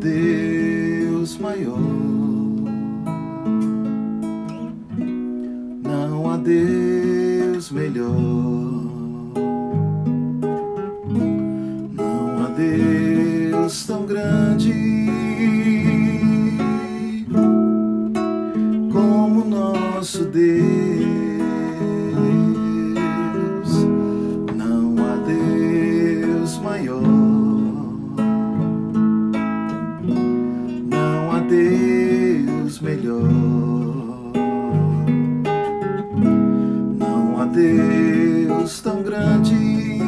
Deus maior, não há Deus melhor, não há Deus tão grande como nosso Deus. Não há Deus maior, não há Deus melhor, não há Deus tão grande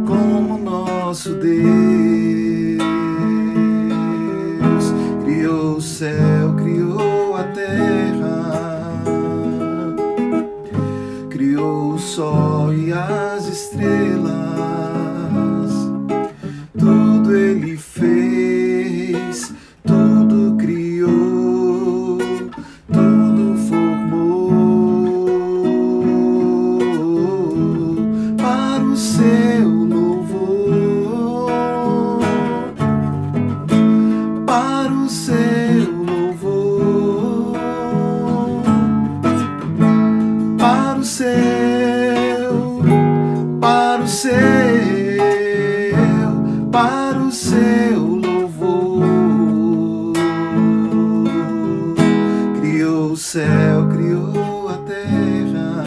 como nosso Deus. Criou o céu, criou a terra, criou o sol e as estrelas, tudo Ele fez, tudo criou, tudo formou para o seu louvor, para o seu louvor, para o seu, para o seu, para o seu louvor. Criou o céu, criou a terra,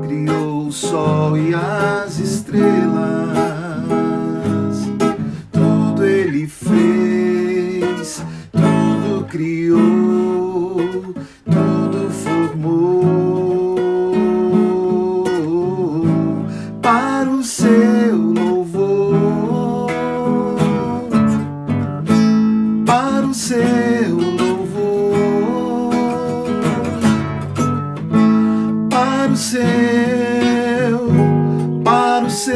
criou o sol e as estrelas, tudo Ele fez, tudo criou, tudo formou para o seu louvor, para o seu louvor, para o seu, para o seu,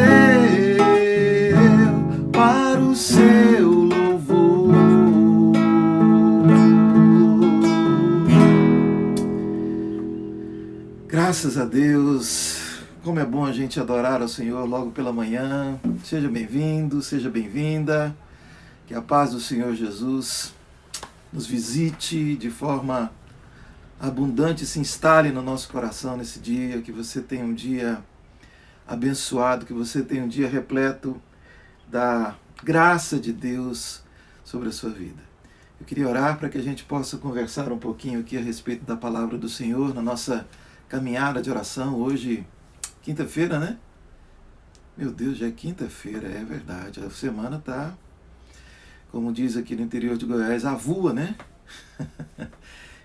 para o seu louvor. Graças a Deus, como é bom a gente adorar ao Senhor logo pela manhã. Seja bem-vindo, seja bem-vinda. Que a paz do Senhor Jesus nos visite de forma abundante, se instale no nosso coração nesse dia. Que você tenha um dia abençoado, que você tenha um dia repleto da graça de Deus sobre a sua vida. Eu queria orar para que a gente possa conversar um pouquinho aqui a respeito da palavra do Senhor na nossa caminhada de oração. Hoje, quinta-feira, né? Meu Deus, já é quinta-feira, é verdade. A semana tá, como diz aqui no interior de Goiás, a voa, né?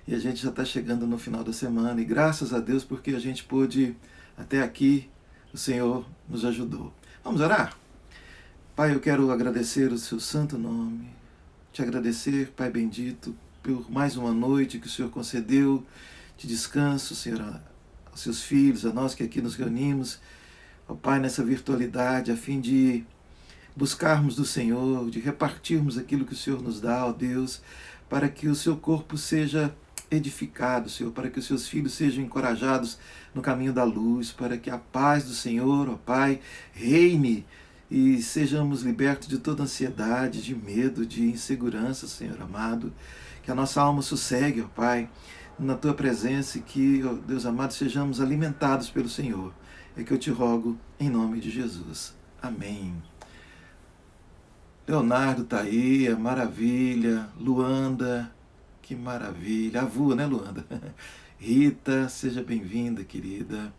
E a gente já está chegando no final da semana. E graças a Deus porque a gente pôde até aqui, o Senhor nos ajudou. Vamos orar? Pai, eu quero agradecer o seu santo nome. Te agradecer, Pai bendito, por mais uma noite que o Senhor concedeu de descanso, Senhor, aos seus filhos, a nós que aqui nos reunimos, ó Pai, nessa virtualidade, a fim de buscarmos do Senhor, de repartirmos aquilo que o Senhor nos dá, ó Deus, para que o seu corpo seja edificado, Senhor, para que os seus filhos sejam encorajados no caminho da luz, para que a paz do Senhor, ó Pai, reine e sejamos libertos de toda ansiedade, de medo, de insegurança, Senhor amado, que a nossa alma sossegue, ó Pai, na Tua presença e que, ó Deus amado, sejamos alimentados pelo Senhor. É que eu te rogo em nome de Jesus. Amém. Leonardo está aí, maravilha. Luanda, que maravilha. Avua, né, Luanda? Rita, seja bem-vinda, querida.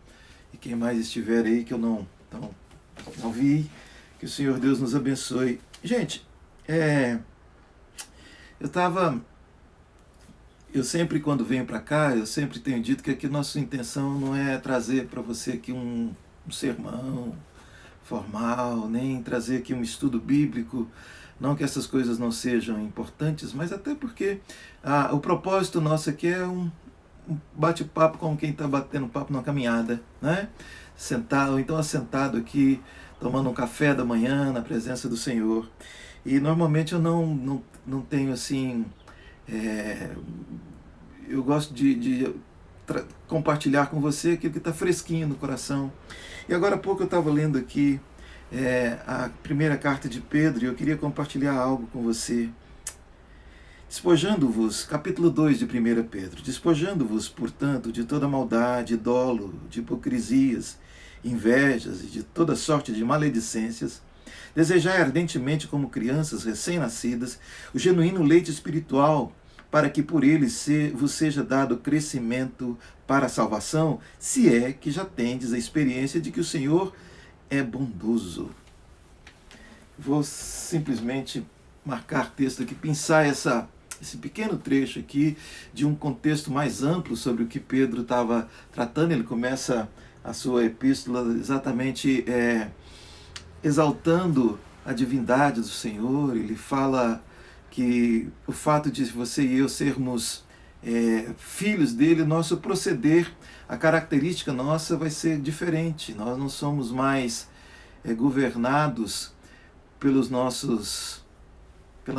E quem mais estiver aí que eu não vi, que o Senhor Deus nos abençoe. Gente, eu sempre, quando venho para cá, eu sempre tenho dito que aqui nossa intenção não é trazer para você aqui um sermão formal, nem trazer aqui um estudo bíblico, não que essas coisas não sejam importantes, mas até porque o propósito nosso aqui é um bate-papo com quem está batendo papo numa caminhada, né? Sentado, ou então assentado aqui, tomando um café da manhã na presença do Senhor. E normalmente eu não tenho assim... eu gosto de compartilhar com você aquilo que está fresquinho no coração. E agora há pouco eu estava lendo aqui a primeira carta de Pedro e eu queria compartilhar algo com você. Despojando-vos, capítulo 2 de 1 Pedro, despojando-vos, portanto, de toda maldade, dolo, de hipocrisias, invejas e de toda sorte de maledicências, desejai ardentemente como crianças recém-nascidas o genuíno leite espiritual, para que por ele vos seja dado crescimento para a salvação, se é que já tendes a experiência de que o Senhor é bondoso. Vou simplesmente marcar texto aqui, pensar esse pequeno trecho aqui de um contexto mais amplo sobre o que Pedro estava tratando. Ele começa a sua epístola exatamente exaltando a divindade do Senhor. Ele fala que o fato de você e eu sermos filhos dele, nosso proceder, a característica nossa vai ser diferente. Nós não somos mais governados pela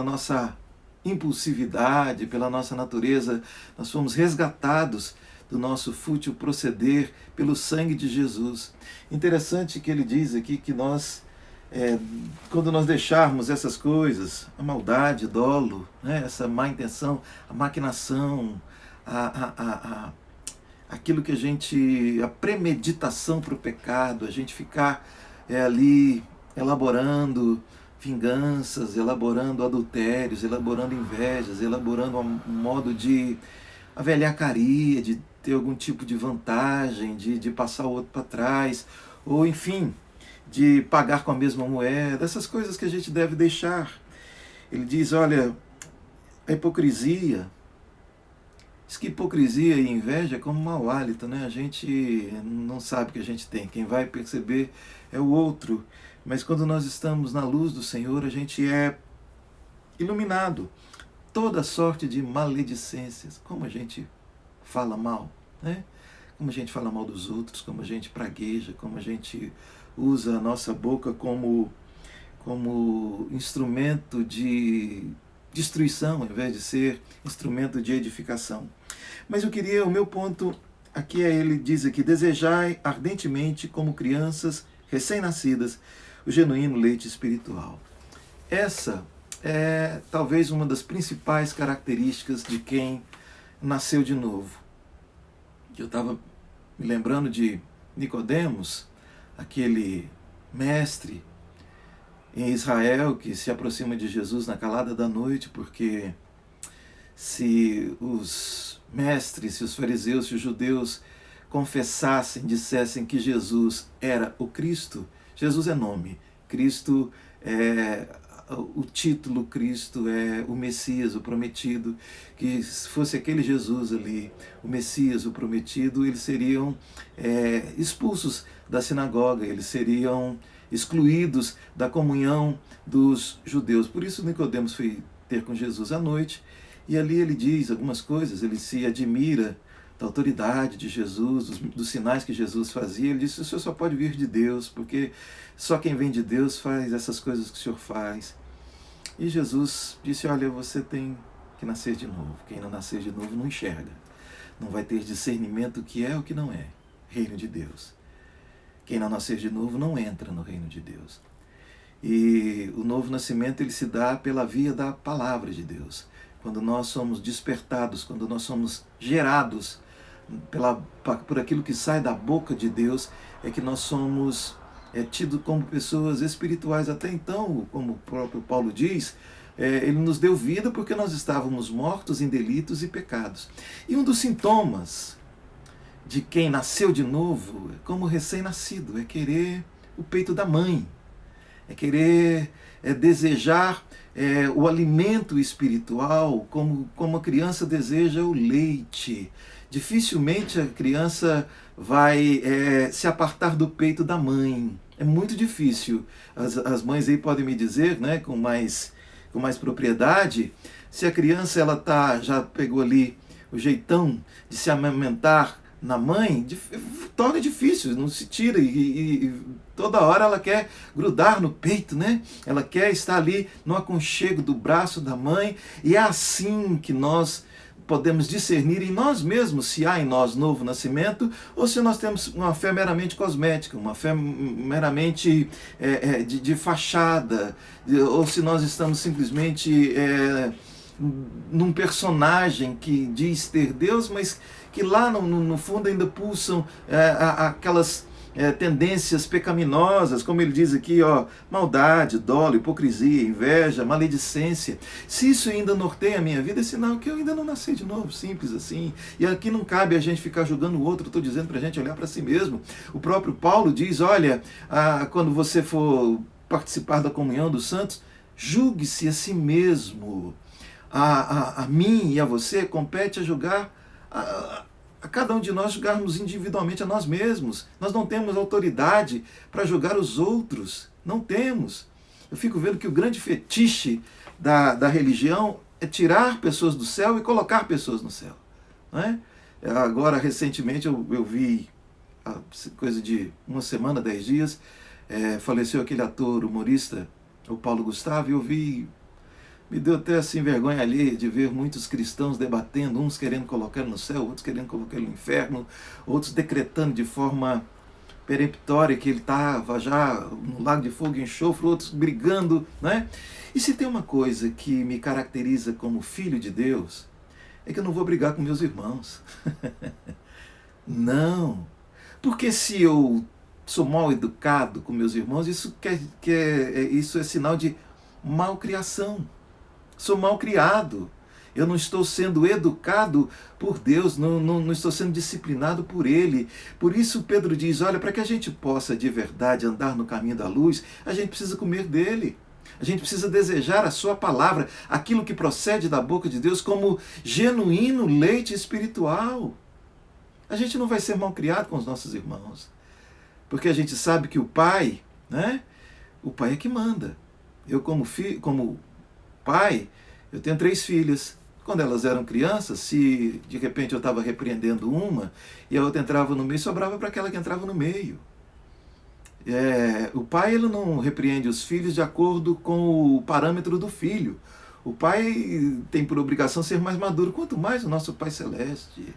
nossa impulsividade, pela nossa natureza. Nós fomos resgatados do nosso fútil proceder pelo sangue de Jesus. Interessante que ele diz aqui que nós, quando nós deixarmos essas coisas, a maldade, dolo, né, essa má intenção, a maquinação, aquilo que a premeditação para o pecado, a gente ficar ali elaborando vinganças, elaborando adultérios, elaborando invejas, elaborando um modo de avelhacaria, de ter algum tipo de vantagem, de passar o outro para trás, ou enfim, de pagar com a mesma moeda, essas coisas que a gente deve deixar. Ele diz, olha, a hipocrisia, diz que hipocrisia e inveja é como mau hálito, né? A gente não sabe o que a gente tem, quem vai perceber é o outro. Mas quando nós estamos na luz do Senhor, a gente é iluminado. Toda sorte de maledicências, como a gente fala mal, né? Como a gente fala mal dos outros, como a gente pragueja, como a gente usa a nossa boca como instrumento de destruição, ao invés de ser instrumento de edificação. Mas o meu ponto aqui ele diz aqui, desejai ardentemente como crianças recém-nascidas o genuíno leite espiritual. Essa é talvez uma das principais características de quem nasceu de novo. Eu estava me lembrando de Nicodemos, aquele mestre em Israel que se aproxima de Jesus na calada da noite, porque se os mestres, se os fariseus, se os judeus confessassem, dissessem que Jesus era o Cristo, Jesus é nome, Cristo é o título, Cristo é o Messias, o prometido, que se fosse aquele Jesus ali, o Messias, o prometido, eles seriam expulsos da sinagoga, eles seriam excluídos da comunhão dos judeus. Por isso Nicodemos foi ter com Jesus à noite, e ali ele diz algumas coisas, ele se admira da autoridade de Jesus, dos sinais que Jesus fazia. Ele disse, o senhor só pode vir de Deus, porque só quem vem de Deus faz essas coisas que o senhor faz. E Jesus disse, olha, você tem que nascer de novo. Quem não nascer de novo não enxerga. Não vai ter discernimento o que é e o que não é. Reino de Deus. Quem não nascer de novo não entra no reino de Deus. E o novo nascimento ele se dá pela via da palavra de Deus. Quando nós somos despertados, quando nós somos gerados por aquilo que sai da boca de Deus, é que nós somos tidos como pessoas espirituais. Até então, como o próprio Paulo diz, ele nos deu vida porque nós estávamos mortos em delitos e pecados. E um dos sintomas de quem nasceu de novo, como recém-nascido, é querer o peito da mãe, é querer desejar o alimento espiritual, como a criança deseja o leite. Dificilmente a criança vai se apartar do peito da mãe. É muito difícil. As mães aí podem me dizer, né, com mais propriedade, se a criança já pegou ali o jeitão de se amamentar na mãe, torna difícil, não se tira e toda hora ela quer grudar no peito, né? Ela quer estar ali no aconchego do braço da mãe, e é assim que nós podemos discernir em nós mesmos se há em nós novo nascimento ou se nós temos uma fé meramente cosmética, uma fé meramente de fachada, ou se nós estamos simplesmente num personagem que diz ter Deus, mas que lá no fundo ainda pulsam aquelas tendências pecaminosas, como ele diz aqui, maldade, dolo, hipocrisia, inveja, maledicência. Se isso ainda norteia a minha vida, é sinal que eu ainda não nasci de novo, simples assim. E aqui não cabe a gente ficar julgando o outro, estou dizendo para a gente olhar para si mesmo. O próprio Paulo diz, olha, quando você for participar da comunhão dos santos, julgue-se a si mesmo. A mim e a você compete a julgar a cada um de nós julgarmos individualmente a nós mesmos. Nós não temos autoridade para julgar os outros. Não temos. Eu fico vendo que o grande fetiche da religião é tirar pessoas do céu e colocar pessoas no céu. Não é? Agora, recentemente, eu vi, coisa de uma semana, 10 dias, faleceu aquele ator, humorista, o Paulo Gustavo, e eu vi... Me deu até assim vergonha ali de ver muitos cristãos debatendo, uns querendo colocar ele no céu, outros querendo colocar ele no inferno, outros decretando de forma peremptória que ele estava já no lago de fogo e enxofre, outros brigando, né? E se tem uma coisa que me caracteriza como filho de Deus, é que eu não vou brigar com meus irmãos. Não. Porque se eu sou mal educado com meus irmãos, isso é sinal de malcriação. Sou mal criado, eu não estou sendo educado por Deus, não estou sendo disciplinado por Ele. Por isso Pedro diz, olha, para que a gente possa de verdade andar no caminho da luz, a gente precisa comer dele. A gente precisa desejar a sua palavra, aquilo que procede da boca de Deus como genuíno leite espiritual. A gente não vai ser mal criado com os nossos irmãos, porque a gente sabe que o pai, né? O pai é que manda. Eu como pai, eu tenho 3 filhas. Quando elas eram crianças, se de repente eu estava repreendendo uma e a outra entrava no meio, sobrava para aquela que entrava no meio. O pai ele não repreende os filhos de acordo com o parâmetro do filho. O pai tem por obrigação ser mais maduro, quanto mais o nosso Pai Celeste.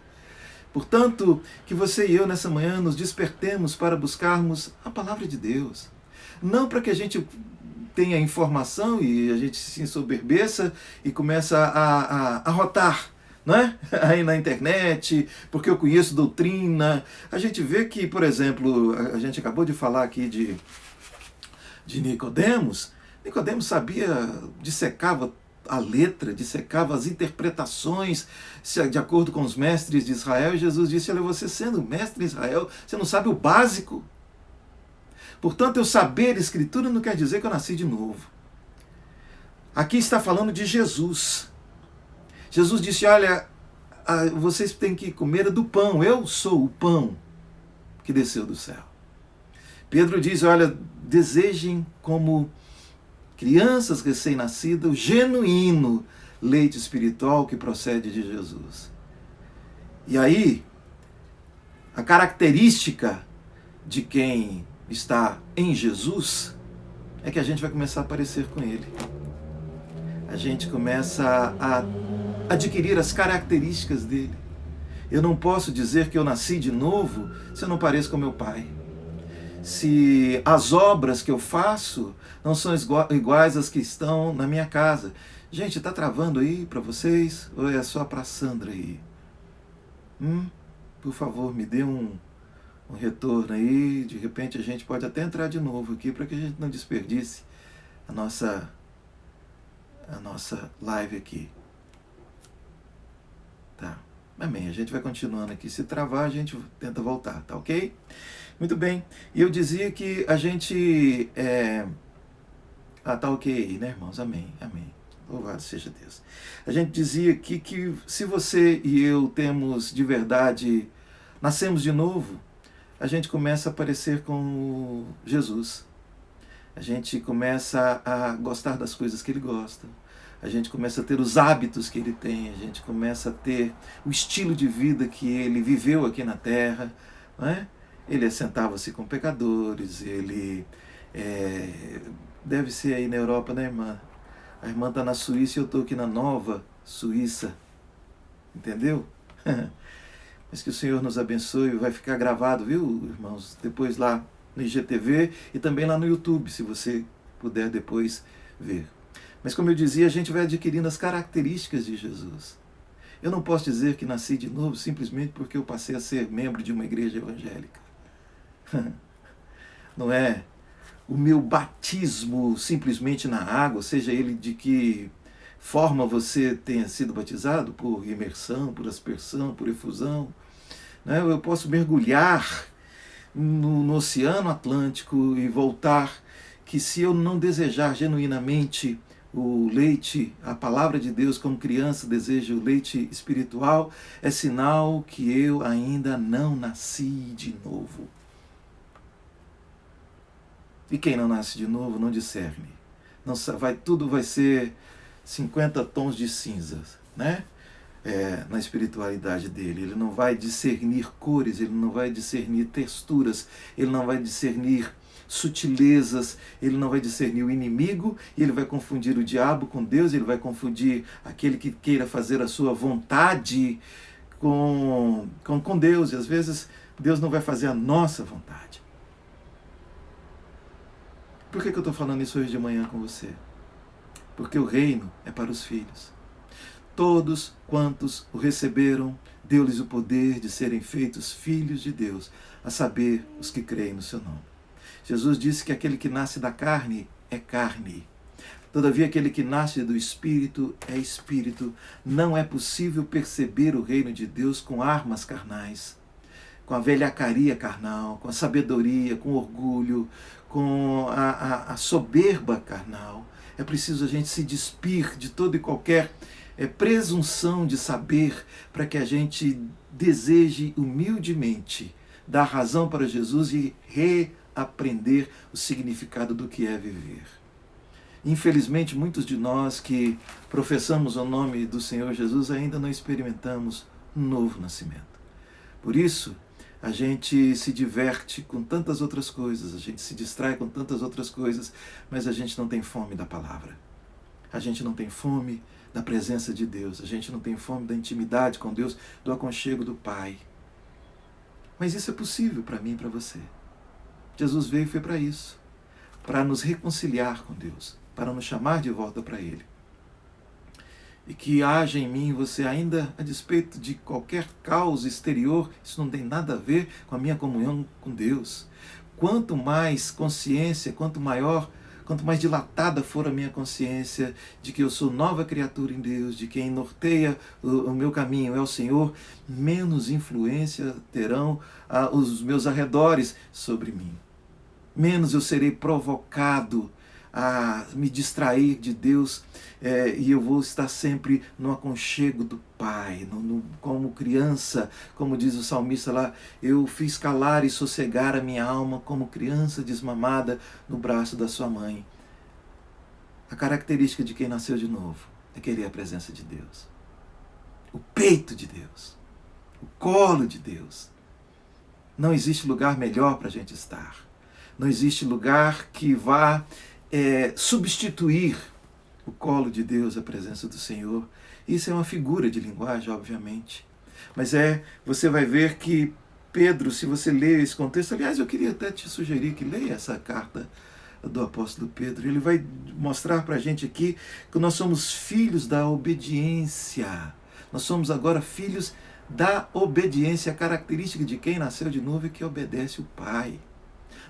Portanto, que você e eu nessa manhã nos despertemos para buscarmos a palavra de Deus. Não para que a gente tenha informação e a gente se ensoberbeça e começa a rotar, não é? Aí na internet, porque eu conheço doutrina. A gente vê que, por exemplo, a gente acabou de falar aqui de Nicodemos. Nicodemos sabia, dissecava a letra, dissecava as interpretações de acordo com os mestres de Israel, e Jesus disse, olha, você sendo mestre de Israel, você não sabe o básico. Portanto, eu saber Escritura não quer dizer que eu nasci de novo. Aqui está falando de Jesus. Jesus disse, olha, vocês têm que comer do pão, eu sou o pão que desceu do céu. Pedro diz, olha, desejem como crianças recém-nascidas o genuíno leite espiritual que procede de Jesus. E aí, a característica de quem está em Jesus é que a gente vai começar a parecer com Ele. A gente começa a adquirir as características dele. Eu não posso dizer que eu nasci de novo se eu não pareço com meu pai. Se as obras que eu faço não são iguais às que estão na minha casa. Gente, está travando aí para vocês? Ou é só para a Sandra aí? Por favor, me dê um retorno aí. De repente a gente pode até entrar de novo aqui para que a gente não desperdice a nossa live aqui. Tá. Amém. A gente vai continuando aqui. Se travar, a gente tenta voltar, tá ok? Muito bem. E eu dizia que a gente... tá ok, né, irmãos? Amém. Amém. Louvado seja Deus. A gente dizia aqui que se você e eu temos de verdade, nascemos de novo, a gente começa a parecer com Jesus. A gente começa a gostar das coisas que Ele gosta. A gente começa a ter os hábitos que Ele tem. A gente começa a ter o estilo de vida que Ele viveu aqui na Terra. Não é? Ele assentava-se com pecadores. Ele deve ser aí na Europa, né, irmã? A irmã está na Suíça e eu estou aqui na Nova Suíça. entendeu? Mas que o Senhor nos abençoe, vai ficar gravado, viu, irmãos? Depois lá no IGTV e também lá no YouTube, se você puder depois ver. Mas como eu dizia, a gente vai adquirindo as características de Jesus. Eu não posso dizer que nasci de novo simplesmente porque eu passei a ser membro de uma igreja evangélica. Não é o meu batismo simplesmente na água, seja ele de que forma você tenha sido batizado, por imersão, por aspersão, por efusão. Né? Eu posso mergulhar no Oceano Atlântico e voltar, que se eu não desejar genuinamente o leite, a palavra de Deus, como criança deseja o leite espiritual, é sinal que eu ainda não nasci de novo. E quem não nasce de novo não discerne. Não, tudo vai ser 50 tons de cinzas, né? Na espiritualidade dele. Ele não vai discernir cores, ele não vai discernir texturas, ele não vai discernir sutilezas, ele não vai discernir o inimigo, ele vai confundir o diabo com Deus, ele vai confundir aquele que queira fazer a sua vontade com Deus, e às vezes Deus não vai fazer a nossa vontade. Por que eu estou falando isso hoje de manhã com você? Porque o reino é para os filhos. Todos quantos o receberam, deu-lhes o poder de serem feitos filhos de Deus, a saber, os que creem no seu nome. Jesus disse que aquele que nasce da carne é carne. Todavia, aquele que nasce do Espírito é Espírito. Não é possível perceber o reino de Deus com armas carnais, com a velhacaria carnal, com a sabedoria, com o orgulho, com a soberba carnal. É preciso a gente se despir de toda e qualquer presunção de saber, para que a gente deseje humildemente dar razão para Jesus e reaprender o significado do que é viver. Infelizmente, muitos de nós que professamos o nome do Senhor Jesus ainda não experimentamos um novo nascimento. Por isso, a gente se diverte com tantas outras coisas, a gente se distrai com tantas outras coisas, mas a gente não tem fome da palavra. A gente não tem fome da presença de Deus, a gente não tem fome da intimidade com Deus, do aconchego do Pai. Mas isso é possível para mim e para você. Jesus veio e foi para isso, para nos reconciliar com Deus, para nos chamar de volta para Ele. E que haja em mim, você ainda, a despeito de qualquer causa exterior, isso não tem nada a ver com a minha comunhão com Deus. Quanto mais consciência, quanto mais dilatada for a minha consciência de que eu sou nova criatura em Deus, de quem norteia o meu caminho é o Senhor, menos influência terão os meus arredores sobre mim. Menos eu serei provocado a me distrair de Deus, e eu vou estar sempre no aconchego do Pai, como criança, como diz o salmista lá, eu fiz calar e sossegar a minha alma como criança desmamada no braço da sua mãe. A característica de quem nasceu de novo é querer a presença de Deus, o peito de Deus, o colo de Deus. Não existe lugar melhor para a gente estar, não existe lugar que vá substituir o colo de Deus, a presença do Senhor. Isso é uma figura de linguagem, obviamente. Mas você vai ver que Pedro, se você ler esse contexto, aliás, eu queria até te sugerir que leia essa carta do apóstolo Pedro. Ele vai mostrar para a gente aqui que nós somos filhos da obediência. Nós somos agora filhos da obediência. A característica de quem nasceu de novo é que obedece o Pai.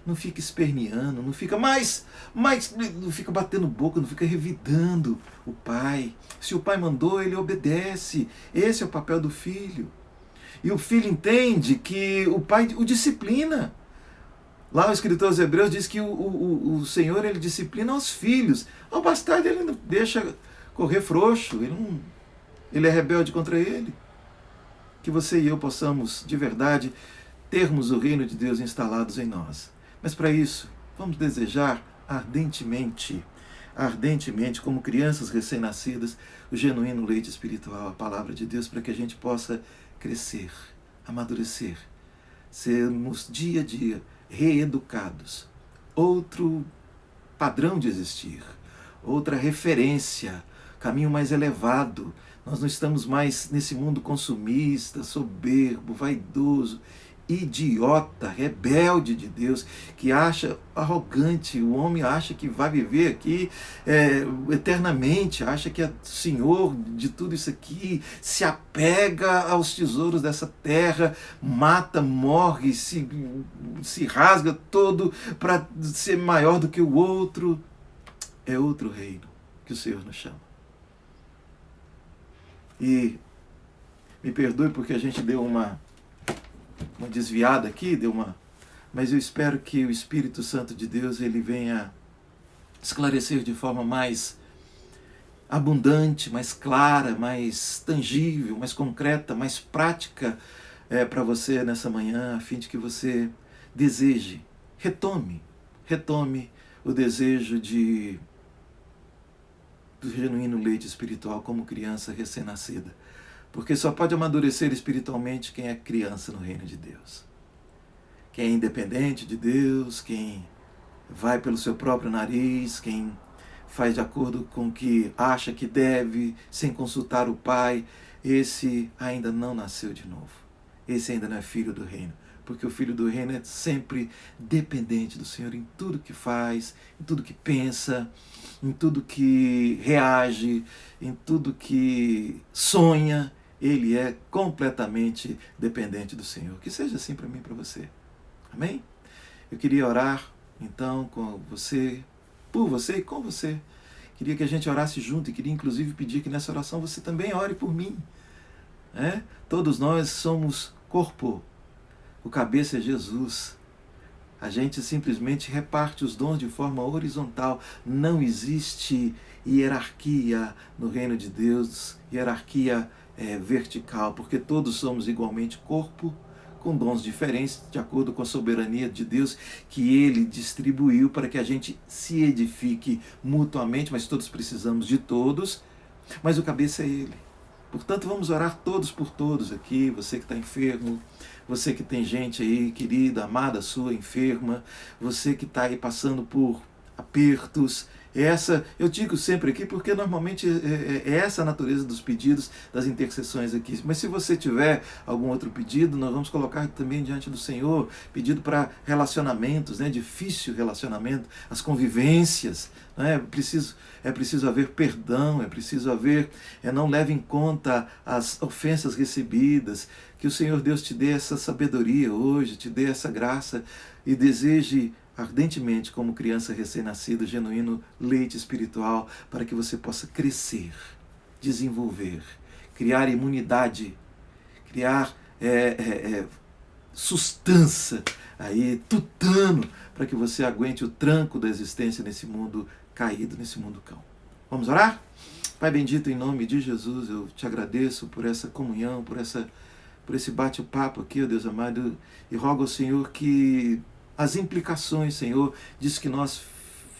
Não fica esperneando, não fica não fica batendo boca, não fica revidando o Pai. Se o Pai mandou, ele obedece. Esse é o papel do filho. E o filho entende que o Pai o disciplina. Lá o escritor aos Hebreus diz que o Senhor, ele disciplina os filhos. Ao bastardo ele não deixa correr frouxo, ele é rebelde contra ele. Que você e eu possamos, de verdade, termos o reino de Deus instalados em nós. Mas para isso, vamos desejar ardentemente, como crianças recém-nascidas, o genuíno leite espiritual, a palavra de Deus, para que a gente possa crescer, amadurecer, sermos dia a dia reeducados. Outro padrão de existir, outra referência, caminho mais elevado, Nós não estamos mais nesse mundo consumista, soberbo, vaidoso, idiota, rebelde de Deus, que acha arrogante. O homem acha que vai viver aqui eternamente, acha que é Senhor de tudo isso aqui, se apega aos tesouros dessa terra, mata, morre, se rasga todo para ser maior do que o outro. É outro reino que o Senhor nos chama. E me perdoe porque a gente deu uma desviada aqui, mas eu espero que o Espírito Santo de Deus ele venha esclarecer de forma mais abundante, mais clara, mais tangível, mais concreta, mais prática para você nessa manhã, a fim de que você deseje, retome o desejo do genuíno leite espiritual como criança recém-nascida. Porque só pode amadurecer espiritualmente quem é criança no reino de Deus. Quem é independente de Deus, quem vai pelo seu próprio nariz, quem faz de acordo com o que acha que deve, sem consultar o Pai, esse ainda não nasceu de novo. Esse ainda não é filho do reino. Porque o filho do reino é sempre dependente do Senhor em tudo que faz, em tudo que pensa, em tudo que reage, em tudo que sonha. Ele é completamente dependente do Senhor. Que seja assim para mim e para você. Amém? Eu queria orar, então, com você, por você e com você. Queria que a gente orasse junto e queria, inclusive, pedir que nessa oração você também ore por mim. Todos nós somos corpo. O cabeça é Jesus. A gente simplesmente reparte os dons de forma horizontal. Não existe hierarquia no reino de Deus, hierarquia vertical, porque todos somos igualmente corpo, com dons diferentes, de acordo com a soberania de Deus, que Ele distribuiu para que a gente se edifique mutuamente, mas todos precisamos de todos, mas o cabeça é Ele. Portanto, vamos orar todos por todos aqui, você que está enfermo, você que tem gente aí, querida, amada sua, enferma, você que está aí passando por apertos. Eu digo sempre aqui porque normalmente é essa a natureza dos pedidos, das intercessões aqui. Mas se você tiver algum outro pedido, nós vamos colocar também diante do Senhor, pedido para relacionamentos, difícil relacionamento, as convivências. É preciso haver perdão, é preciso haver, não leve em conta as ofensas recebidas. Que o Senhor Deus te dê essa sabedoria hoje, te dê essa graça e deseje ardentemente, como criança recém-nascida, genuíno leite espiritual, para que você possa crescer, desenvolver, criar imunidade, criar sustância, tutano, para que você aguente o tranco da existência nesse mundo caído, nesse mundo cão. Vamos orar? Pai bendito, em nome de Jesus, eu te agradeço por essa comunhão, por esse bate-papo aqui, ó Deus amado, e rogo ao Senhor que as implicações, Senhor, disso que nós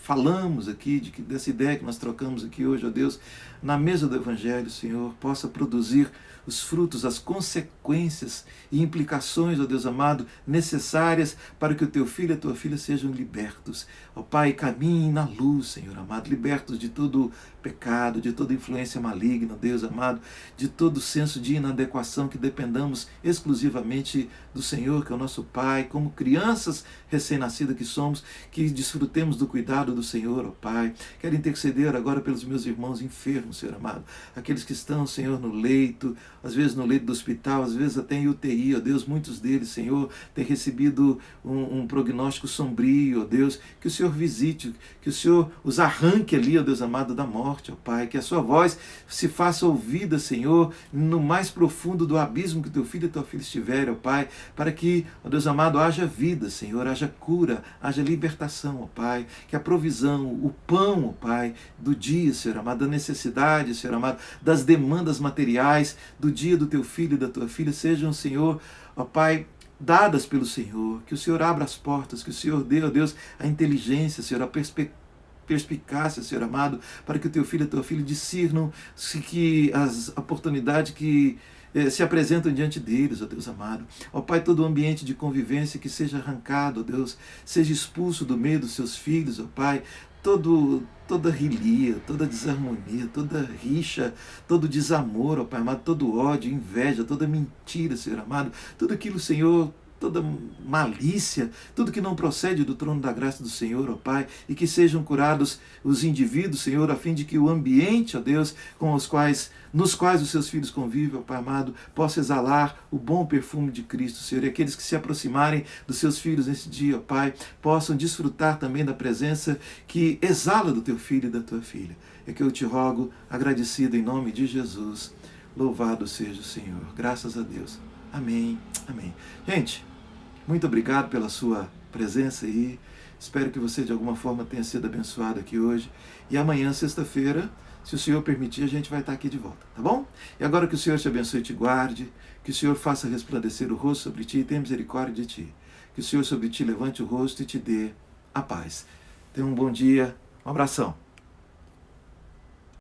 falamos aqui, dessa ideia que nós trocamos aqui hoje, ó Deus, na mesa do Evangelho, Senhor, possa produzir os frutos, as consequências e implicações, ó Deus amado, necessárias para que o teu filho e a tua filha sejam libertos. Ó Pai, caminhem na luz, Senhor amado, libertos de todo pecado, de toda influência maligna, Deus amado, de todo senso de inadequação, que dependamos exclusivamente do Senhor, que é o nosso Pai, como crianças recém-nascidas que somos, que desfrutemos do cuidado do Senhor, ó Pai. Quero interceder agora pelos meus irmãos enfermos, Senhor amado, aqueles que estão, Senhor, no leito, às vezes no leito do hospital, às vezes até em UTI, ó Deus, muitos deles, Senhor, têm recebido um prognóstico sombrio, ó Deus, que o Senhor visite, que o Senhor os arranque ali, ó Deus amado, da morte, ó Pai, que a sua voz se faça ouvida, Senhor, no mais profundo do abismo que teu filho e tua filha estiverem, ó Pai, para que, ó Deus amado, haja vida, Senhor, haja cura, haja libertação, ó Pai, que a provisão, o pão, ó Pai, do dia, Senhor amado, da necessidade, Senhor amado, das demandas materiais, do dia do teu filho e da tua filha, sejam, Senhor, ó Pai, dadas pelo Senhor, que o Senhor abra as portas, que o Senhor dê, ó Deus, a inteligência, Senhor, a perspicácia, Senhor amado, para que o teu filho e a tua filha discernam que as oportunidades que se apresentam diante deles, ó Deus amado. Ó Pai, todo o ambiente de convivência que seja arrancado, ó Deus, seja expulso do meio dos seus filhos, ó Pai, toda rilia, toda desarmonia, toda rixa, todo desamor, ó Pai amado, todo ódio, inveja, toda mentira, Senhor amado, tudo aquilo, Senhor, toda malícia, tudo que não procede do trono da graça do Senhor, ó Pai, e que sejam curados os indivíduos, Senhor, a fim de que o ambiente, ó Deus, nos quais os seus filhos convivem, ó Pai amado, possa exalar o bom perfume de Cristo, Senhor, e aqueles que se aproximarem dos seus filhos nesse dia, ó Pai, possam desfrutar também da presença que exala do teu filho e da tua filha. É que eu te rogo, agradecido em nome de Jesus. Louvado seja o Senhor. Graças a Deus. Amém. Amém. Gente, muito obrigado pela sua presença aí. Espero que você de alguma forma tenha sido abençoado aqui hoje. E amanhã, sexta-feira, se o Senhor permitir, a gente vai estar aqui de volta, tá bom? E agora que o Senhor te abençoe e te guarde, que o Senhor faça resplandecer o rosto sobre ti e tenha misericórdia de ti. Que o Senhor sobre ti levante o rosto e te dê a paz. Tenha um bom dia. Um abração.